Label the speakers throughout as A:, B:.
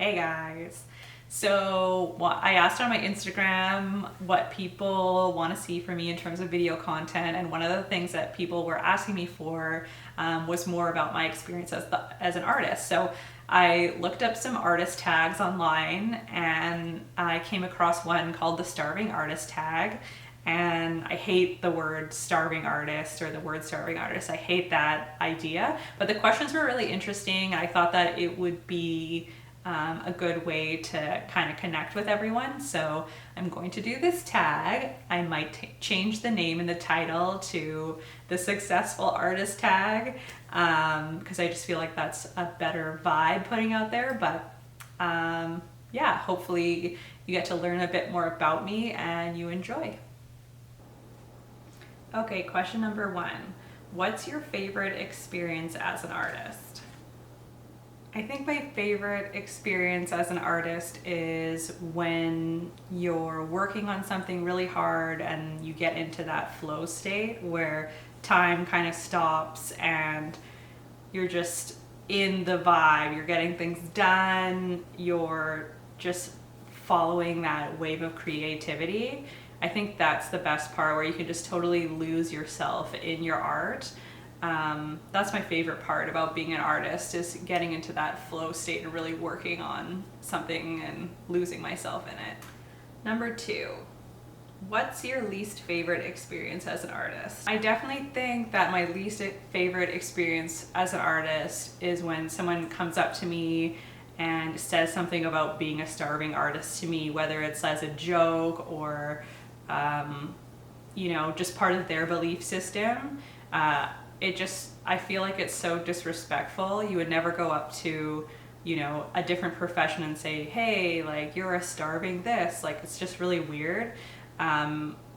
A: Hey guys. So I asked on my Instagram what people want to see from me in terms of video content, and one of the things that people were asking me for was more about my experience as an artist. So I looked up some artist tags online, and I came across one called the starving artist tag. And I hate the word starving artist or the word starving artist. I hate that idea. But the questions were really interesting. I thought that it would be a good way to kind of connect with everyone. So I'm going to do this tag. I might change the name and the title to the successful artist tag because I just feel like that's a better vibe putting out there. But yeah, hopefully you get to learn a bit more about me and you enjoy. Okay, question number one. What's your favorite experience as an artist? I think my favorite experience as an artist is when you're working on something really hard and you get into that flow state where time kind of stops and you're just in the vibe, you're getting things done, you're just following that wave of creativity. I think that's the best part, where you can just totally lose yourself in your art. That's my favorite part about being an artist, is getting into that flow state and really working on something and losing myself in it. Number two, what's your least favorite experience as an artist? I definitely think that my least favorite experience as an artist is when someone comes up to me and says something about being a starving artist to me, whether it's as a joke or just part of their belief system. I feel like it's so disrespectful. You would never go up to, a different profession and say, hey, like, you're a starving this. Like, it's just really weird.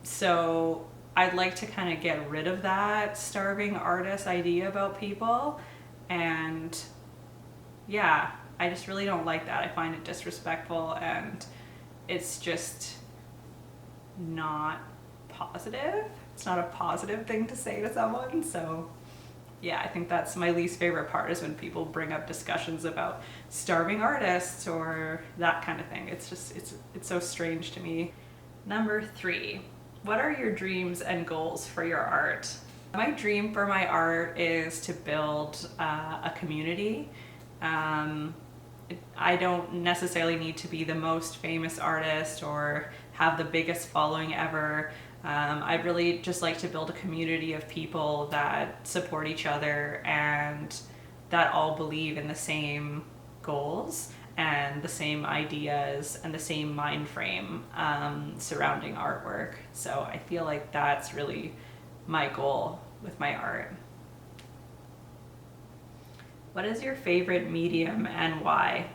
A: So I'd like to kind of get rid of that starving artist idea about people. And yeah, I just really don't like that. I find it disrespectful, and it's just not positive. It's not a positive thing to say to someone. So yeah, I think that's my least favorite part, is when people bring up discussions about starving artists or that kind of thing. It's so strange to me. Number three, what are your dreams and goals for your art? My dream for my art is to build a community. I don't necessarily need to be the most famous artist or have the biggest following ever. I'd really just like to build a community of people that support each other and that all believe in the same goals and the same ideas and the same mind frame surrounding artwork. So I feel like that's really my goal with my art. What is your favorite medium and why?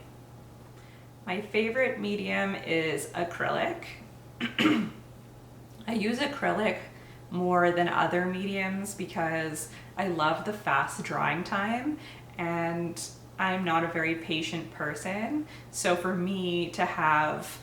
A: My favorite medium is acrylic. I use acrylic more than other mediums because I love the fast drying time, and I'm not a very patient person. So for me to have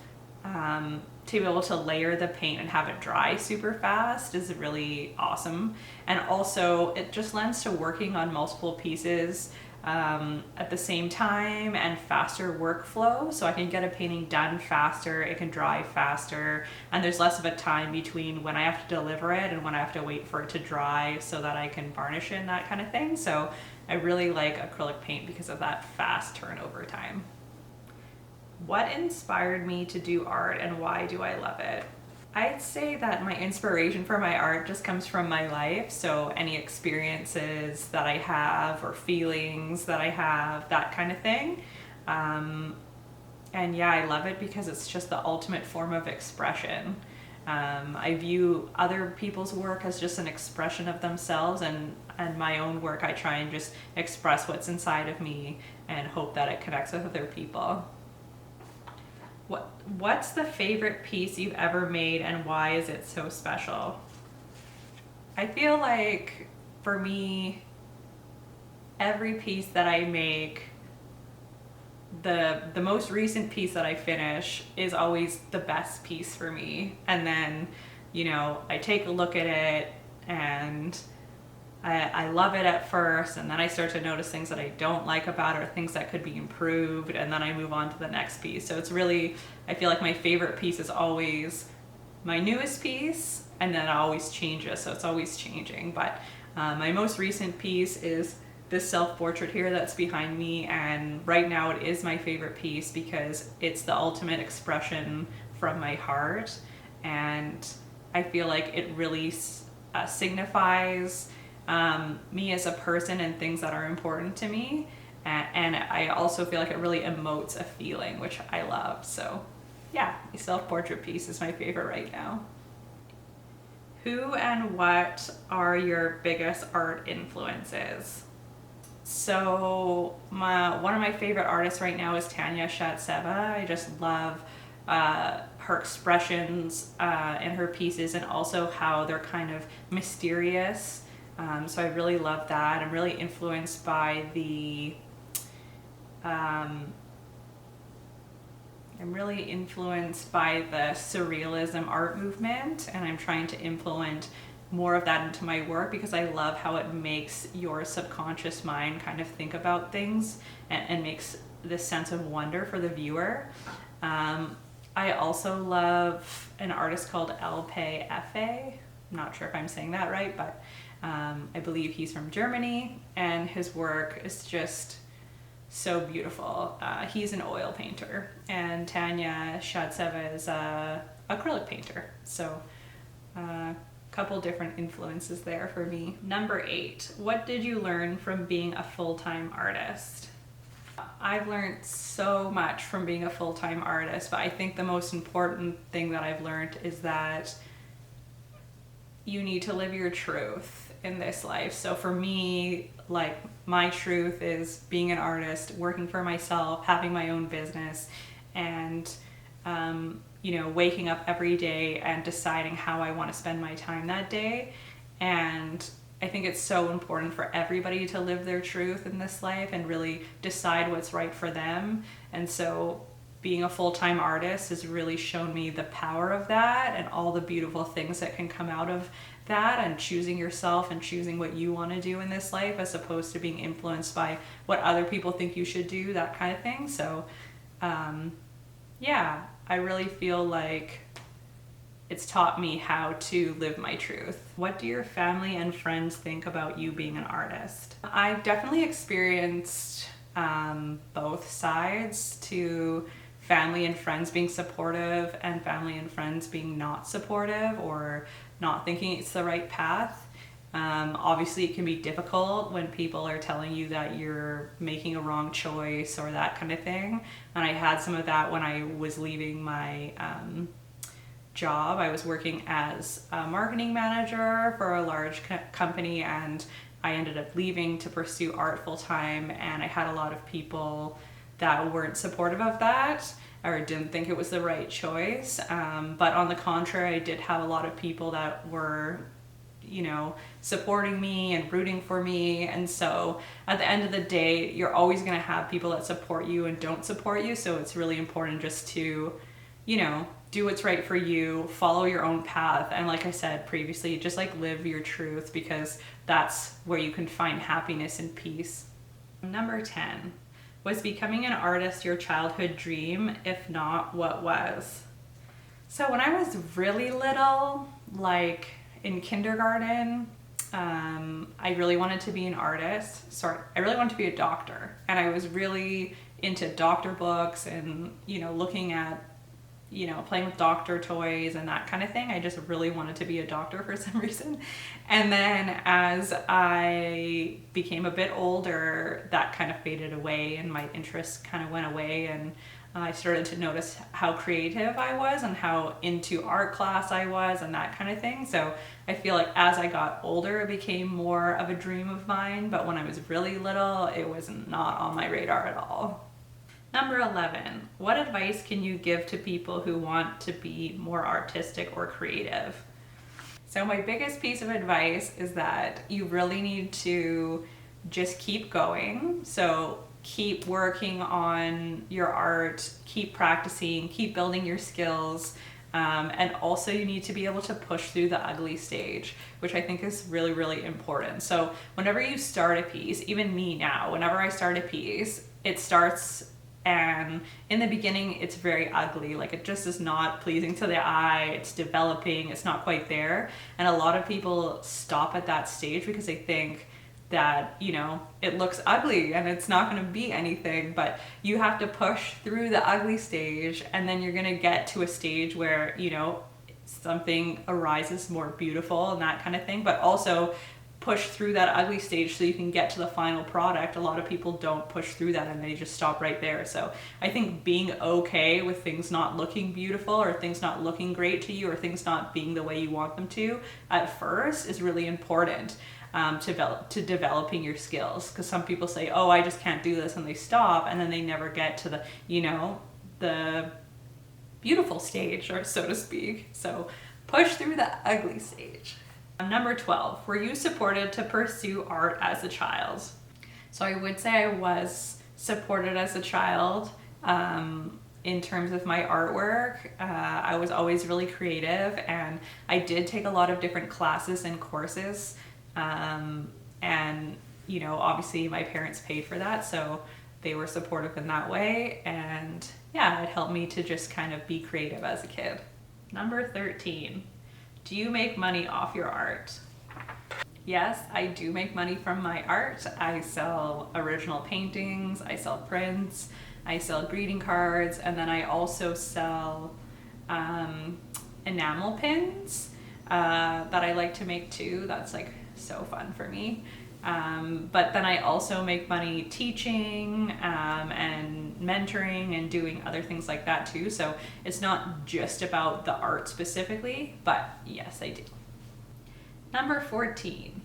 A: to be able to layer the paint and have it dry super fast is really awesome. And also it just lends to working on multiple pieces at the same time and faster workflow, so I can get a painting done faster, it can dry faster, and there's less of a time between when I have to deliver it and when I have to wait for it to dry so that I can varnish it and that kind of thing. So I really like acrylic paint because of that fast turnover time. What inspired me to do art and why do I love it? I'd say that my inspiration for my art just comes from my life. So any experiences that I have or feelings that I have, that kind of thing. And yeah, I love it because it's just the ultimate form of expression. I view other people's work as just an expression of themselves, and my own work, I try and just express what's inside of me and hope that it connects with other people. What's the favorite piece you've ever made and why is it so special? I feel like for me, every piece that I make, the most recent piece that I finish is always the best piece for me. And then, I take a look at it and I love it at first, and then I start to notice things that I don't like about it or things that could be improved, and then I move on to the next piece. So it's really, I feel like my favorite piece is always my newest piece, and then it always changes, so it's always changing. But my most recent piece is this self-portrait here that's behind me, and right now it is my favorite piece because it's the ultimate expression from my heart, and I feel like it really signifies me as a person and things that are important to me, and I also feel like it really emotes a feeling, which I love. So yeah, the self-portrait piece is my favorite right now. Who and what are your biggest art influences? So one of my favorite artists right now is Tanya Shatseva. I just love her expressions in her pieces, and also how they're kind of mysterious. So I really love that. I'm really influenced by the surrealism art movement, and I'm trying to implement more of that into my work because I love how it makes your subconscious mind kind of think about things, and makes this sense of wonder for the viewer. I also love an artist called Elpe Efe. I'm not sure if I'm saying that right, but I believe he's from Germany, and his work is just so beautiful. He's an oil painter, and Tanya Shatseva is a acrylic painter. So a couple different influences there for me. Number 8, what did you learn from being a full-time artist? I've learned so much from being a full-time artist, but I think the most important thing that I've learned is that you need to live your truth in this life. So for me, like, my truth is being an artist, working for myself, having my own business, and waking up every day and deciding how I want to spend my time that day. And I think it's so important for everybody to live their truth in this life and really decide what's right for them. And so being a full-time artist has really shown me the power of that and all the beautiful things that can come out of that, and choosing yourself and choosing what you want to do in this life, as opposed to being influenced by what other people think you should do, that kind of thing. So yeah, I really feel like it's taught me how to live my truth. What do your family and friends think about you being an artist? I've definitely experienced both sides, to family and friends being supportive and family and friends being not supportive or not thinking it's the right path. Obviously it can be difficult when people are telling you that you're making a wrong choice or that kind of thing. And I had some of that when I was leaving my job. I was working as a marketing manager for a large company, and I ended up leaving to pursue art full time, and I had a lot of people that weren't supportive of that or didn't think it was the right choice. But on the contrary, I did have a lot of people that were, supporting me and rooting for me. And so at the end of the day, you're always going to have people that support you and don't support you. So it's really important just to, do what's right for you, follow your own path. And like I said previously, just like live your truth, because that's where you can find happiness and peace. Number 10, was becoming an artist your childhood dream? If not, what was? So when I was really little, like in kindergarten, I really wanted to be an artist. I really wanted to be a doctor. And I was really into doctor books and, looking at, playing with doctor toys and that kind of thing. I just really wanted to be a doctor for some reason. And then as I became a bit older, that kind of faded away and my interest kind of went away, and I started to notice how creative I was and how into art class I was and that kind of thing. So I feel like as I got older, it became more of a dream of mine, but when I was really little, it was not on my radar at all. Number 11, what advice can you give to people who want to be more artistic or creative? So my biggest piece of advice is that you really need to just keep going. So keep working on your art, keep practicing, keep building your skills. And also you need to be able to push through the ugly stage, which I think is really, really important. So whenever you start a piece, even me now, whenever I start a piece, it starts and in the beginning it's very ugly, like it just is not pleasing to the eye, it's developing, it's not quite there. And a lot of people stop at that stage because they think that, you know, it looks ugly and it's not going to be anything, but you have to push through the ugly stage, and then you're going to get to a stage where, you know, something arises more beautiful and that kind of thing, but also push through that ugly stage so you can get to the final product. A lot of people don't push through that and they just stop right there. So I think being okay with things not looking beautiful or things not looking great to you or things not being the way you want them to at first is really important. To developing your skills, because some people say, oh, I just can't do this, and they stop, and then they never get to the, you know, the beautiful stage, or so to speak. So push through the ugly stage. Number 12, were you supported to pursue art as a child? So I would say I was supported as a child. In terms of my artwork, I was always really creative, and I did take a lot of different classes and courses. And, you know, obviously my parents paid for that, so they were supportive in that way. And yeah, it helped me to just kind of be creative as a kid. Number 13, do you make money off your art? Yes, I do make money from my art. I sell original paintings, I sell prints, I sell greeting cards, and then I also sell enamel pins that I like to make too. That's like so fun for me. But then I also make money teaching and mentoring and doing other things like that too. So it's not just about the art specifically, but yes, I do. Number 14,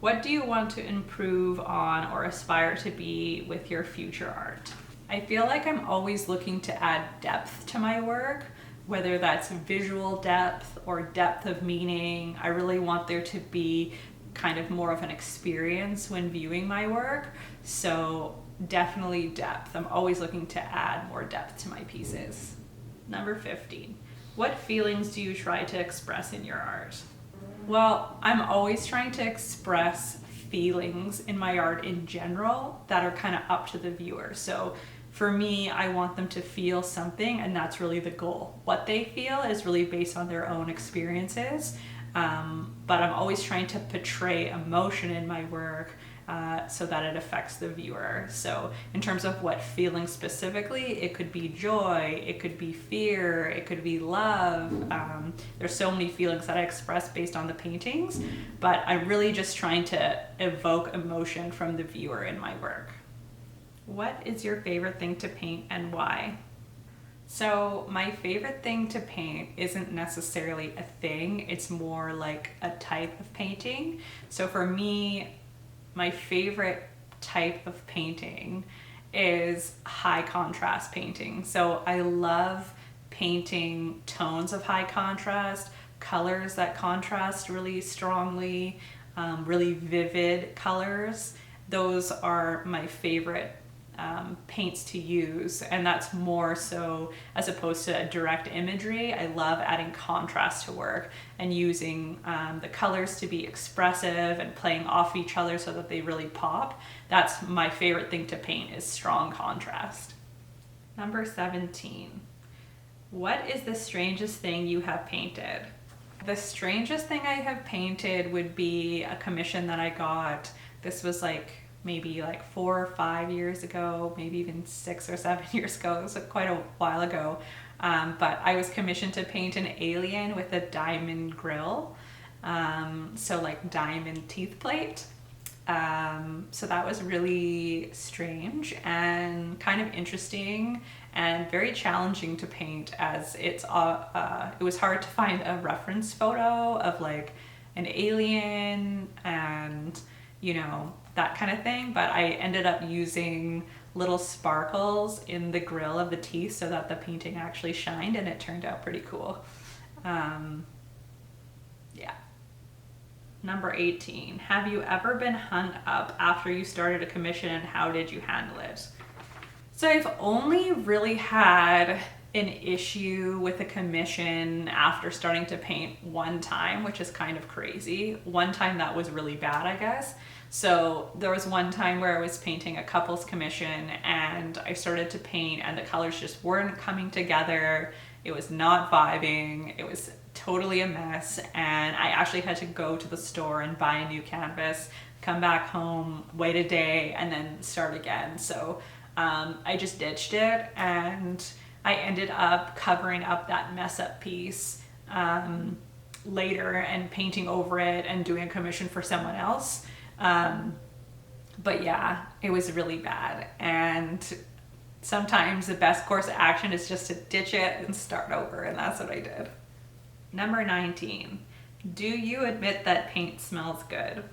A: what do you want to improve on or aspire to be with your future art? I feel like I'm always looking to add depth to my work, whether that's visual depth or depth of meaning. I really want there to be kind of more of an experience when viewing my work. So definitely depth. I'm always looking to add more depth to my pieces. Number 15, what feelings do you try to express in your art? Well, I'm always trying to express feelings in my art in general that are kind of up to the viewer. So for me, I want them to feel something, and that's really the goal. What they feel is really based on their own experiences. But I'm always trying to portray emotion in my work so that it affects the viewer. So in terms of what feeling specifically, it could be joy, it could be fear, it could be love. There's so many feelings that I express based on the paintings, but I'm really just trying to evoke emotion from the viewer in my work. What is your favorite thing to paint and why? So my favorite thing to paint isn't necessarily a thing, it's more like a type of painting. So for me, my favorite type of painting is high contrast painting. So I love painting tones of high contrast, colors that contrast really strongly, really vivid colors. Those are my favorite paints to use, and that's more so as opposed to a direct imagery. I love adding contrast to work and using the colors to be expressive and playing off each other so that they really pop. That's my favorite thing to paint, is strong contrast. Number 17, what is the strangest thing you have painted? The strangest thing I have painted would be a commission that I got. This was maybe 4 or 5 years ago, maybe even 6 or 7 years ago. It was quite a while ago. But I was commissioned to paint an alien with a diamond grill. So diamond teeth plate. So that was really strange and kind of interesting and very challenging to paint, as it was hard to find a reference photo of an alien and that kind of thing, but I ended up using little sparkles in the grill of the teeth so that the painting actually shined, and it turned out pretty cool. Yeah. Number 18, have you ever been hung up after you started a commission, and how did you handle it? So I've only really had an issue with a commission after starting to paint one time, which is kind of crazy. One time that was really bad, I guess. So there was one time where I was painting a couple's commission and I started to paint and the colors just weren't coming together. It was not vibing. It was totally a mess. And I actually had to go to the store and buy a new canvas, come back home, wait a day, and then start again. So I just ditched it and I ended up covering up that mess up piece later and painting over it and doing a commission for someone else. But yeah, it was really bad. And sometimes the best course of action is just to ditch it and start over. And that's what I did. Number 19, do you admit that paint smells good?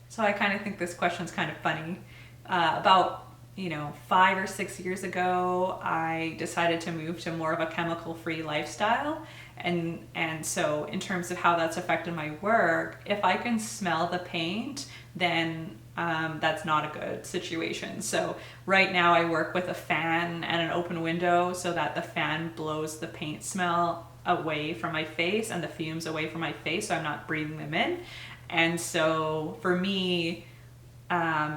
A: So I kind of think this question's kind of funny. About 5 or 6 years ago, I decided to move to more of a chemical-free lifestyle. And so in terms of how that's affected my work, if I can smell the paint, then that's not a good situation. So right now I work with a fan and an open window so that the fan blows the paint smell away from my face and the fumes away from my face, so I'm not breathing them in. And so for me,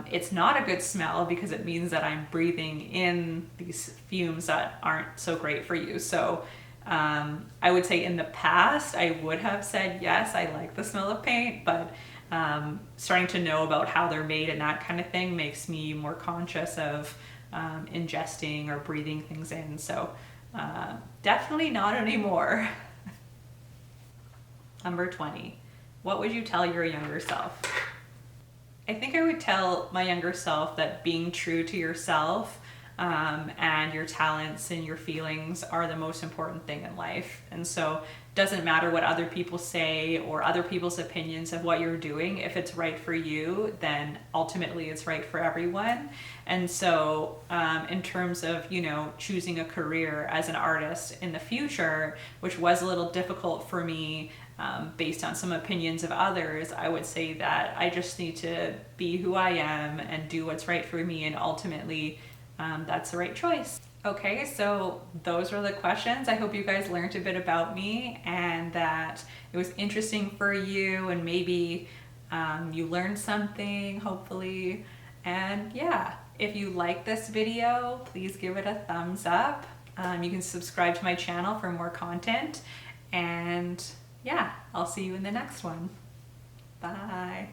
A: it's not a good smell because it means that I'm breathing in these fumes that aren't so great for you. So I would say in the past, I would have said, yes, I like the smell of paint, but starting to know about how they're made and that kind of thing makes me more conscious of ingesting or breathing things in. So definitely not anymore. Number 20, what would you tell your younger self? I think I would tell my younger self that being true to yourself and your talents and your feelings are the most important thing in life. And so it doesn't matter what other people say or other people's opinions of what you're doing. If it's right for you, then ultimately it's right for everyone. And so in terms of, choosing a career as an artist in the future, which was a little difficult for me, based on some opinions of others, I would say that I just need to be who I am and do what's right for me, and ultimately that's the right choice. Okay, so those were the questions. I hope you guys learned a bit about me and that it was interesting for you, and maybe you learned something, hopefully. And yeah, if you like this video, please give it a thumbs up. You can subscribe to my channel for more content, and yeah, I'll see you in the next one. Bye.